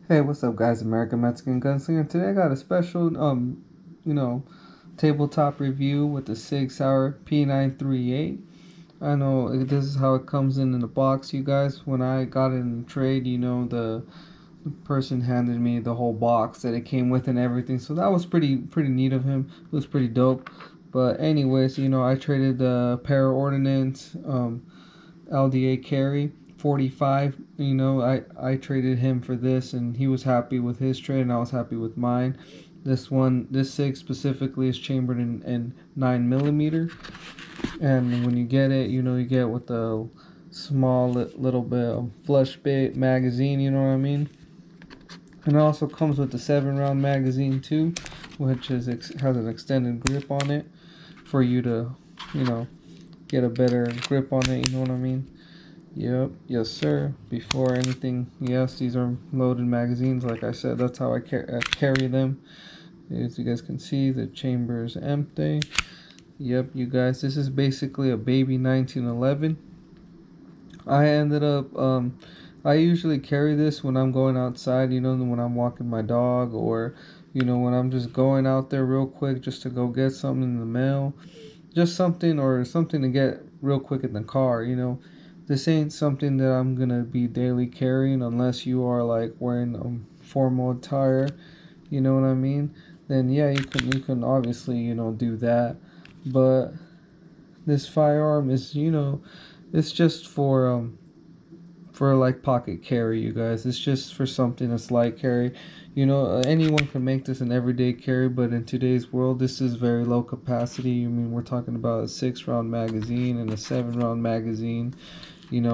Hey, what's up, guys? American Mexican Gunslinger. Today I got a special, you know, tabletop review with the sauer P938. I know this is how it comes in the box, you guys. When I got it in trade, the person handed me the whole box that it came with and everything. So that was pretty neat of him. It was pretty dope. But anyways, I traded the Para Ordnance, LDA carry 45. I traded him for this, and he was happy with his trade and I was happy with mine. This SIG specifically is chambered in 9 millimeter, and when you get it, you get with the small little bit of flush bit magazine, you know what I mean. And it also comes with the 7 round magazine too, which has an extended grip on it for you to, you know, get a better grip on it, you know what I mean. Yep, yes sir. Before anything, yes, these are loaded magazines. Like I said, that's how I carry them. As you guys can see, the chamber is empty. Yep, you guys, this is basically a baby 1911. I ended up, I usually carry this when I'm going outside, when I'm walking my dog, or, when I'm just going out there real quick just to go get something in the mail. Just something, or something to get real quick in the car. This ain't something that I'm gonna be daily carrying unless you are like wearing formal attire, you know what I mean. Then yeah, you can obviously do that. But this firearm is, it's just for like pocket carry, you guys. It's just for something that's light carry. Anyone can make this an everyday carry, but in today's world, this is very low capacity. I mean, we're talking about a 6 round magazine and a 7 round magazine,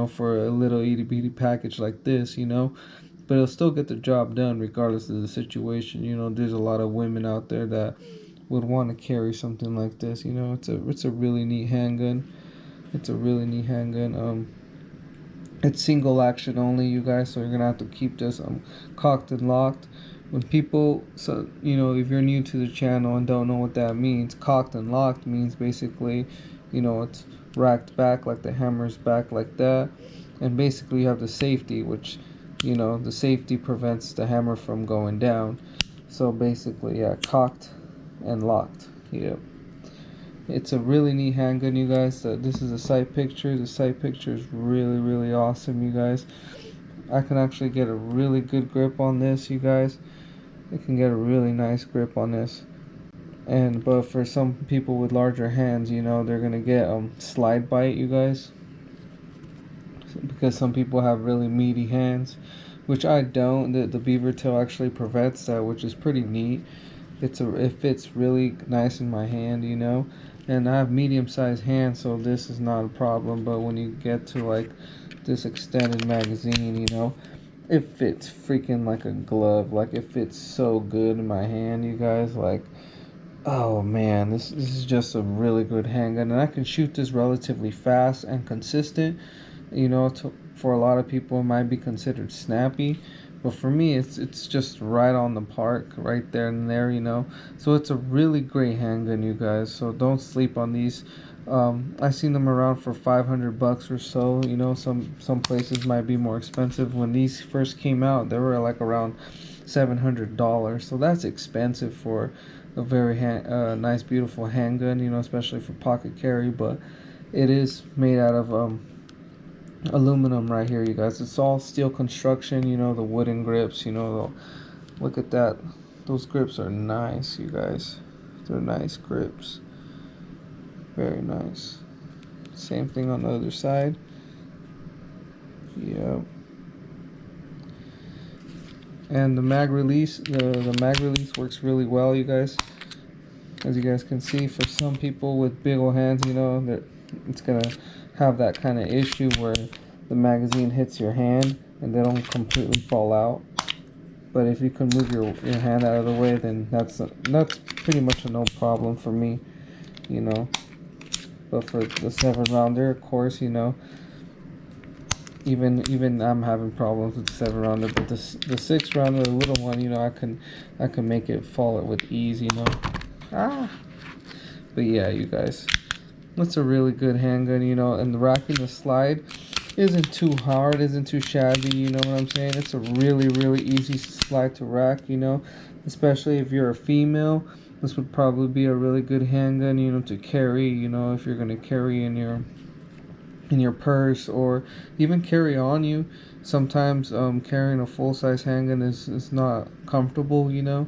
for a little itty bitty package like this, But it'll still get the job done regardless of the situation. There's a lot of women out there that would want to carry something like this. It's a really neat handgun. It's a really neat handgun. It's single action only, you guys, so you're gonna have to keep this cocked and locked. When people, so if you're new to the channel and don't know what that means, cocked and locked means basically, it's racked back, like the hammer's back like that, and basically you have the safety, which the safety prevents the hammer from going down. So basically, yeah, cocked and locked. Yeah. It's a really neat handgun, you guys. This is a sight picture. The sight picture is really awesome, you guys. I can actually get a really good grip on this, you guys. I can get a really nice grip on this. But for some people with larger hands, they're gonna get slide bite, you guys, because some people have really meaty hands, which I don't. The beaver tail actually prevents that, which is pretty neat. It fits really nice in my hand, and I have medium-sized hands, so this is not a problem. But when you get to like this extended magazine, it fits freaking like a glove. Like, it fits so good in my hand, you guys. Like, oh man, this is just a really good handgun, and I can shoot this relatively fast and consistent. For a lot of people, it might be considered snappy, but for me, it's just right on the park, right there and there. So it's a really great handgun, you guys. So don't sleep on these. I've seen them around for $500 or so. Some places might be more expensive. When these first came out, they were like around $700. So that's expensive for a very nice, beautiful handgun. Especially for pocket carry. But it is made out of aluminum right here, you guys. It's all steel construction. The wooden grips. Look at that. Those grips are nice, you guys. They're nice grips. Very nice. Same thing on the other side. Yep. And the mag release, the mag release works really well, you guys. As you guys can see, for some people with big old hands, that it's gonna have that kind of issue where the magazine hits your hand and they don't completely fall out. But if you can move your hand out of the way, then that's pretty much a no problem for me. But for the 7 rounder, of course, even I'm having problems with the 7 rounder. But the 6 rounder, the little one, I can make it fall with ease. Ah. But yeah, you guys, that's a really good handgun. And the racking the slide, isn't too hard, isn't too shabby, you know what I'm saying? It's a really easy slide to rack, you know, especially if you're a female. This would probably be a really good handgun, you know, to carry, you know, if you're gonna carry in your purse or even carry on you. Sometimes carrying a full size handgun is not comfortable, you know,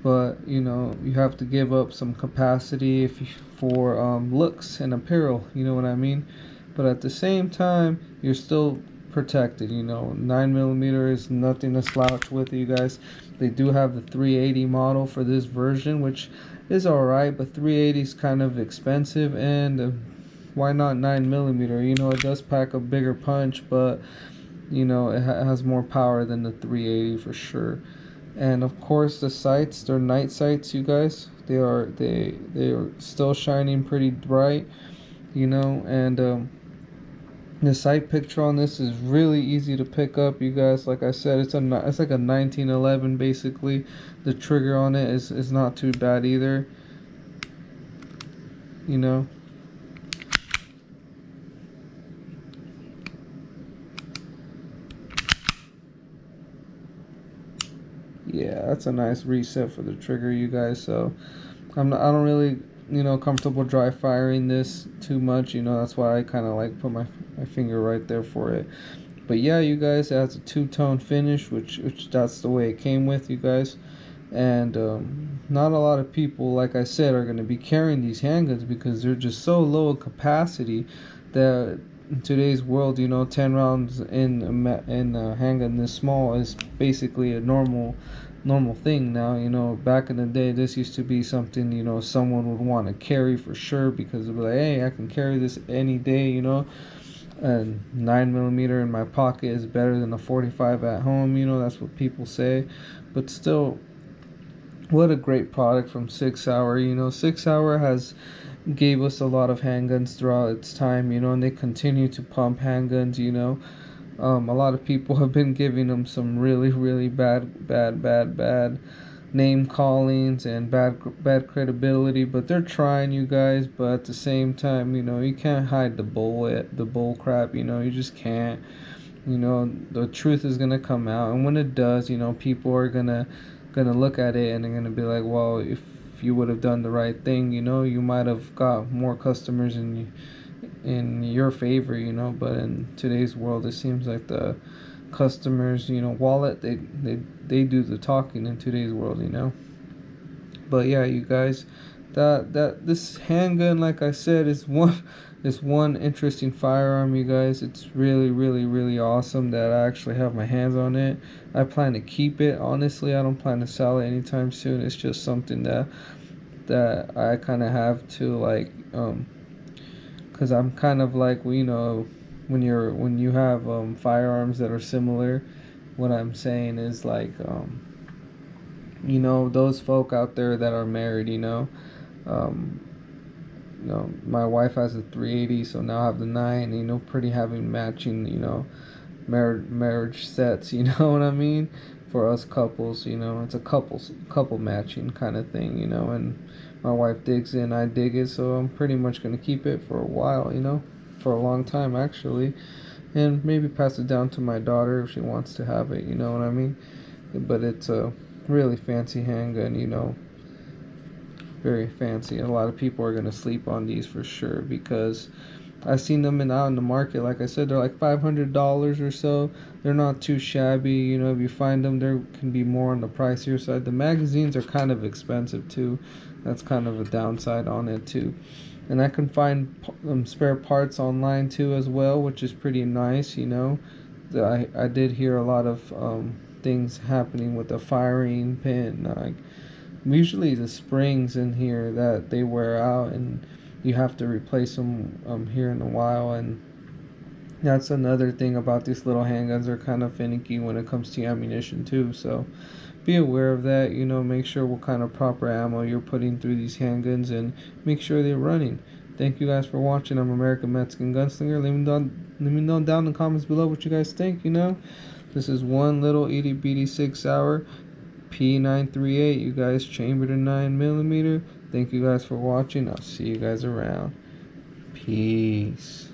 but you know you have to give up some capacity if you, for looks and apparel, you know what I mean. But at the same time, you're still protected. You know, 9mm is nothing to slouch with, you guys. They do have the 380 model for this version, which is alright, but 380 is kind of expensive, and why not 9mm? You know, it does pack a bigger punch, but you know it has more power than the 380 for sure. And of course the sights, they're night sights, you guys. They are still shining pretty bright, you know. And the sight picture on this is really easy to pick up, you guys. Like I said, it's like a 1911 basically. The trigger on it is not too bad either, you know. Yeah, that's a nice reset for the trigger, you guys. So I don't really, you know, comfortable dry firing this too much, you know. That's why I kind of like put my finger right there for it. But yeah, you guys, it has a two-tone finish, which that's the way it came with, you guys. And not a lot of people, like I said, are going to be carrying these handguns because they're just so low in capacity that in today's world, you know, 10 rounds in a handgun this small is basically a normal thing now. You know, back in the day, this used to be something, you know, someone would want to carry for sure because they'd be like, hey, I can carry this any day, you know. And 9mm in my pocket is better than a 45 at home, you know. That's what people say. But still, what a great product from Sig Sauer. You know, Sig Sauer has gave us a lot of handguns throughout its time, you know, and they continue to pump handguns, you know. A lot of people have been giving them some really bad name callings and bad credibility, but they're trying, you guys. But at the same time, you know, you can't hide the bull crap, you know. You just can't. You know, the truth is gonna come out, and when it does, you know, people are gonna look at it and they're gonna be like, well, if you would have done the right thing, you know, you might have got more customers in your favor, you know. But in today's world, it seems like the customers, you know, wallet, they do the talking in today's world, you know. But yeah, you guys, that this handgun, like I said, is one interesting firearm, you guys. It's really awesome that I actually have my hands on it. I plan to keep it. Honestly, I don't plan to sell it anytime soon. It's just something that I kind of have to like, cause I'm kind of like, you know, when you have firearms that are similar, what I'm saying is like, you know, those folk out there that are married, you know. Um, you know, my wife has a 380, so now I have the 9. You know, pretty having matching, you know, marriage sets. You know what I mean? For us couples, you know, it's a couple matching kind of thing, you know. And my wife digs it, and I dig it, so I'm pretty much gonna keep it for a while, you know, for a long time actually, and maybe pass it down to my daughter if she wants to have it. You know what I mean? But it's a really fancy handgun, you know, very fancy. And a lot of people are gonna sleep on these for sure because I've seen them out in the market. Like I said, they're like $500 or so. They're not too shabby. You know, if you find them, there can be more on the pricier side. The magazines are kind of expensive too. That's kind of a downside on it too. And I can find spare parts online too as well, which is pretty nice. You know, I did hear a lot of things happening with the firing pin. Like usually the springs in here that they wear out and you have to replace them here in a while. And that's another thing about these little handguns, are kind of finicky when it comes to ammunition too. So be aware of that. You know, make sure what kind of proper ammo you're putting through these handguns and make sure they're running. Thank you guys for watching. I'm American Mexican Gunslinger. Let me know down in the comments below what you guys think. You know, this is one little itty bitty 6 Sauer P938, you guys, chambered in 9mm. Thank you guys for watching. I'll see you guys around. Peace.